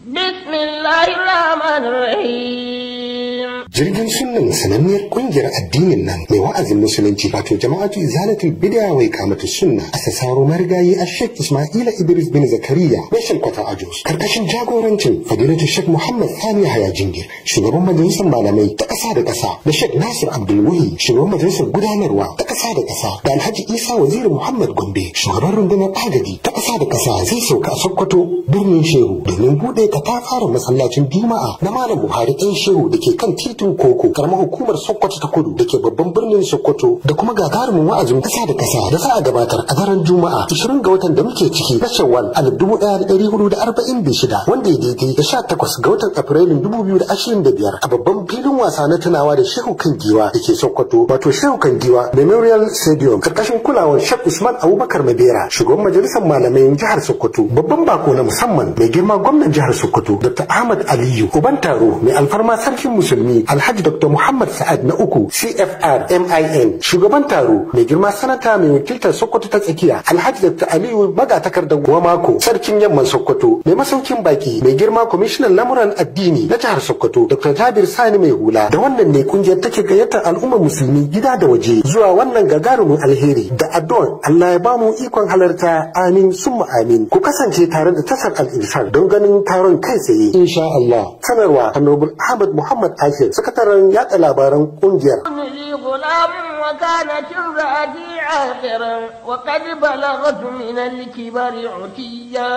Bismillahirrahmanirrahim. Jirgin sunnan sananniyar kungiyar addinin nan mai wa'azin musulunci wato jama'atu izalatul bid'a wa iqamatus sunna asasaro marigayi Sheikh Ismaila Idris bin Zakariya mai shalkwata a Jos karkashin jagorancin fadilatu Sheikh Muhammad Sani Haya Jingir shugaban majalisar malamai ta ƙasa da ƙasa da Sheikh Nasir Abdul Wahi shugaban majalisar gudanarwa ta ƙasa da ƙasa da Alhaji Isa Waziri Muhammad Gombe shugaban rundunar agaji ta ƙasa da ƙasa zai sauka a Sokoto birnin Shehu domin buɗe katafaren masallacin Juma'a na Malam Buhari ɗan Shehu da ke kan titin Koko karamar hukumar Sokoto ta Kudu da ke babban birnin Sokoto da kuma gagarumin wa'azin ƙasa da ƙasa da za a gabatar a daren Juma'a 20 ga watan da muke ciki na Shawwal 1446 wanda ya daidai da 18 ga watan Afrilun 2025 a babban filin wasa na tunawa da Shehu kan Giwa da ke Sokoto wato Shehu kan Giwa Memorial Stadium karkashin kulawar Sheikh Usman Abubakar Mabera shugaban majalisar malamai jihar Sokoto babban bako na musamman mai girma gwamnan jihar Sokoto Dr. Ahmad Aliyu uban taro mai alfarma sarkin musulmi Alhaji Dr. Muhammad Sa'ad na uku CFR MIN shugaban taro mai girma sanata mai wakiltar Sokoto ta tsakiya Alhaji Dr. Aliyu magatakardan Wamako sarkin yamman Sokoto mai masaukin baki mai girma kwamishinan lamuran addini na jihar Sokoto Dr. Jabir Sani mai hula da wannan ne kungiyar take gayyatar al'ummar musulmi gida da waje zuwa wannan gagarumin alheri da addu'ar Allah ya bamu ikon halarta amin summa amin ku kasance tare da tasar al-irshad don ganin taron kai tsaye insha Allah sanarwa Honorable Ahmad Muhammad Ashir sakataren yada labaran kungiyar وكانت امرأتي عاقرا وقد بلغت من الكبر عتيا